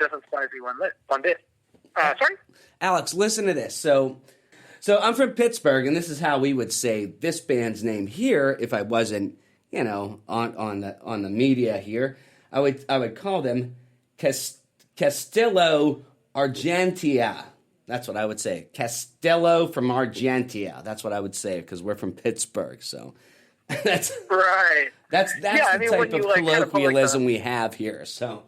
doesn't surprise me one bit. Sorry? Alex, listen to this. So I'm from Pittsburgh, and this is how we would say this band's name here if I wasn't, on the media here. I would call them Castillo Argentina. That's what I would say. Castillo from Argentina. That's what I would say because we're from Pittsburgh. So that's right. That's the type of colloquialism we have here. So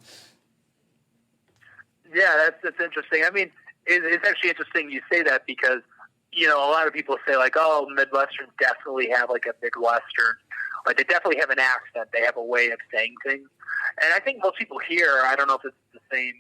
yeah, that's interesting. I mean, it's actually interesting you say that because a lot of people say like, oh, Midwesterns definitely have like a Midwestern, like they definitely have an accent. They have a way of saying things. And I think most people here, I don't know if it's the same,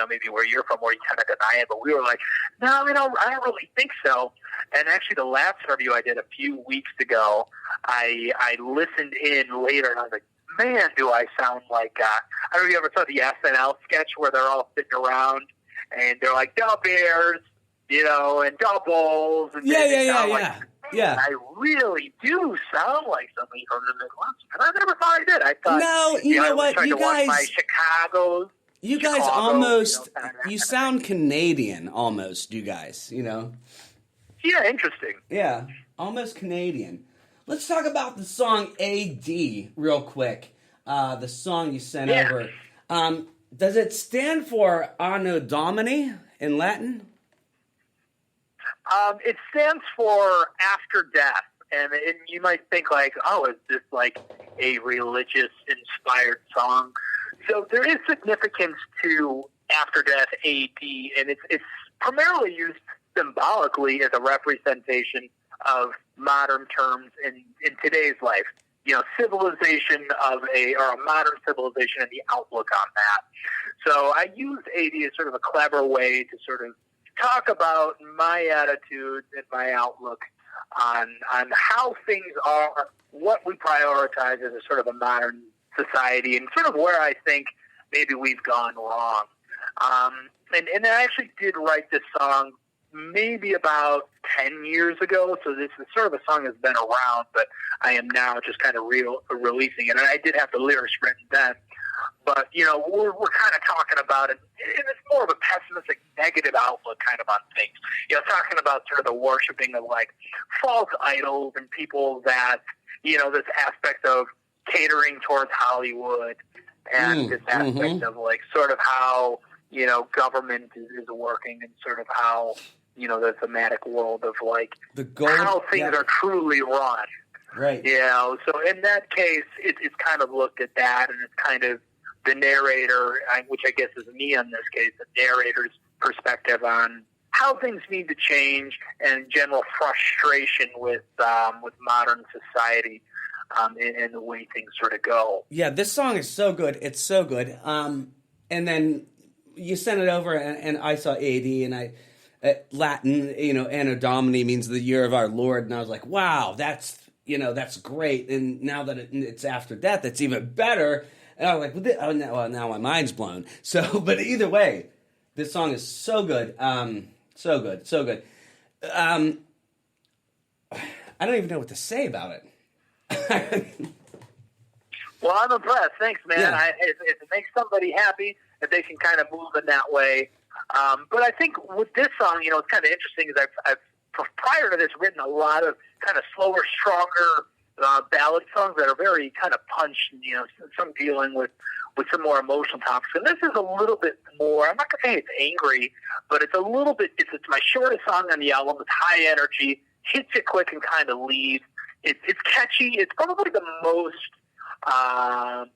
maybe where you're from, where you kind of deny it, but we were like, no, I don't really think so. And actually the last interview I did a few weeks ago, I listened in later and I was like, man, do I sound like, I don't know if you ever saw the SNL sketch where they're all sitting around and they're like, "Da Bears," and doubles. And Yeah. I really do sound like somebody from the Midwest. And I never thought I did. I thought, no, you know what? You guys, my Chicago's. You guys almost, you sound Canadian almost, you guys, Yeah, interesting. Yeah, almost Canadian. Let's talk about the song A.D. real quick. The song you sent over. Does it stand for Anno Domini in Latin? It stands for after death. And you might think like, oh, is this like a religious inspired song? So there is significance to after death AD, and it's primarily used symbolically as a representation of modern terms in today's life. Civilization or a modern civilization and the outlook on that. So I use AD as sort of a clever way to sort of talk about my attitudes and my outlook on how things are, what we prioritize as a sort of a modern society, and sort of where I think maybe we've gone wrong. And I actually did write this song maybe about 10 years ago, so this is sort of a song that's been around, but I am now just kind of releasing it. And I did have the lyrics written then. But, we're kind of talking about it, and it's more of a pessimistic, negative outlook kind of on things. Talking about sort of the worshiping of, like, false idols and people that, this aspect of catering towards Hollywood and this aspect of, like, sort of how, government is working and sort of how, the thematic world of, like, how things are truly run. Right. So in that case, it's kind of looked at that, and it's kind of the narrator, which I guess is me in this case, the narrator's perspective on how things need to change and general frustration with modern society and the way things sort of go. Yeah, this song is so good. It's so good. And then you sent it over, and I saw AD, and Latin, Anno Domini means the year of our Lord, and I was like, wow, that's great. And now that it's after death, it's even better. And I was like, now my mind's blown. So, but either way, this song is so good. So good. I don't even know what to say about it. Well, I'm impressed. Thanks, man. Yeah. If it makes somebody happy, that they can kind of move in that way. But I think with this song, it's kind of interesting is I've prior to this written a lot of kind of slower, stronger ballad songs that are very kind of punched, some dealing with some more emotional topics. And this is a little bit more, I'm not going to say it's angry, but it's a little bit, it's my shortest song on the album. It's high energy, hits it quick and kind of leaves. It's catchy. It's probably the most kind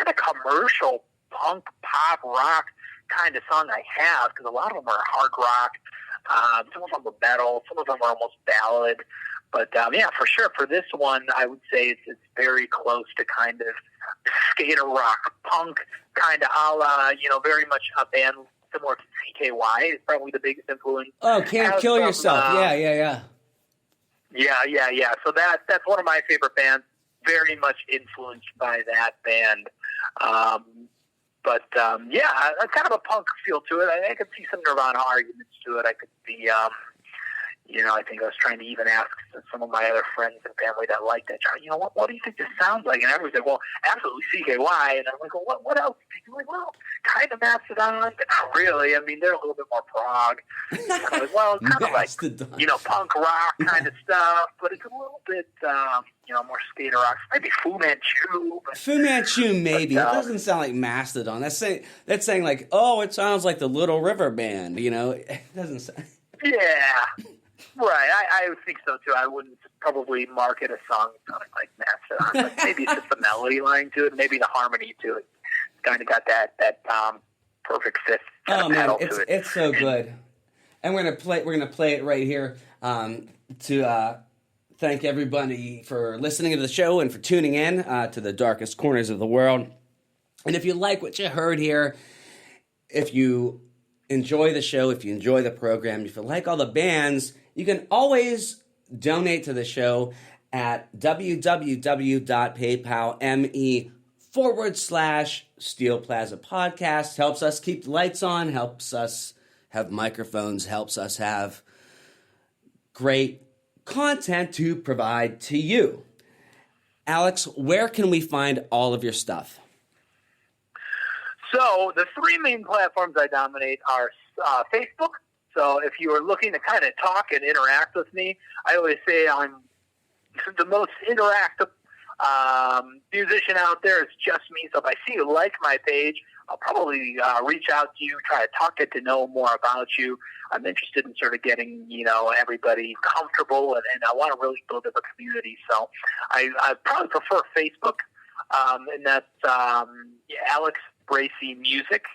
of commercial punk, pop, rock kind of song I have, because a lot of them are hard rock. Some of them are metal. Some of them are almost ballad. But, for sure, for this one, I would say it's very close to kind of skater rock, punk, kind of a la, very much a band similar to CKY is probably the biggest influence. Oh, Can't Kill Yourself. Yeah. Yeah. So that's one of my favorite bands, very much influenced by that band. Kind of a punk feel to it. I could see some Nirvana arguments to it. I could see, I think I was trying to even ask some of my other friends and family that liked that genre, what do you think this sounds like? And everyone's like, well, absolutely CKY. And I'm like, well, what else? And like, well, kind of Mastodon, but not really. I mean, they're a little bit more prog. And I'm like, well, it's kind of like, punk rock kind of stuff, but it's a little bit, more skater rock. Maybe Fu Manchu. Fu Manchu, maybe. It doesn't sound like Mastodon. That's saying like, oh, it sounds like the Little River Band, It doesn't sound... Yeah. Right, I would think so too. I wouldn't probably market a song sounding like Mastodon. But maybe it's just the melody line to it, maybe the harmony to it. It's kind of got that perfect fifth. Oh man, it's so good. And we're gonna play it right here to thank everybody for listening to the show and for tuning in to the darkest corners of the world. And if you like what you heard here, if you enjoy the show, if you enjoy the program, if you like all the bands, you can always donate to the show at www.paypal.me/Steel Plaza Podcast. Helps us keep the lights on, helps us have microphones, helps us have great content to provide to you. Alex, where can we find all of your stuff? So the three main platforms I dominate are Facebook. So if you are looking to kind of talk and interact with me, I always say I'm the most interactive musician out there. It's just me. So if I see you like my page, I'll probably reach out to you, try to talk, get to know more about you. I'm interested in sort of getting, everybody comfortable, and I want to really build up a community. So I probably prefer Facebook, and that's Alex Bracy Music,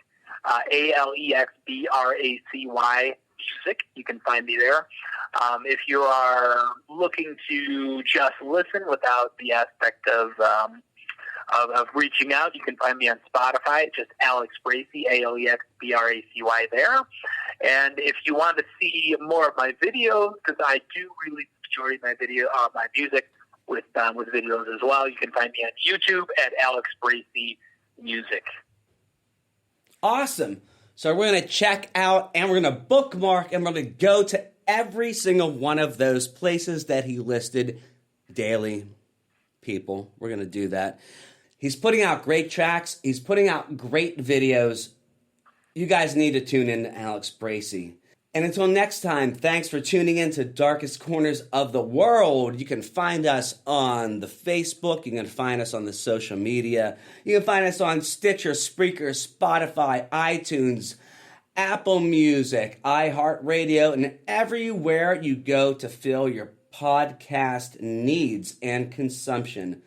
ALEXBRACY Music. You can find me there. If you are looking to just listen without the aspect of reaching out, you can find me on Spotify, just Alex Bracy, ALEXBRACY there. And if you want to see more of my videos, because I do really enjoy my music with videos as well, you can find me on YouTube at Alex Bracy Music. Awesome. So we're going to check out and we're going to bookmark and we're going to go to every single one of those places that he listed daily. People, we're going to do that. He's putting out great tracks. He's putting out great videos. You guys need to tune in to Alex Bracy. And until next time, thanks for tuning in to Darkest Corners of the World. You can find us on the Facebook. You can find us on the social media. You can find us on Stitcher, Spreaker, Spotify, iTunes, Apple Music, iHeartRadio, and everywhere you go to fill your podcast needs and consumption.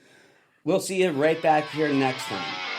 We'll see you right back here next time.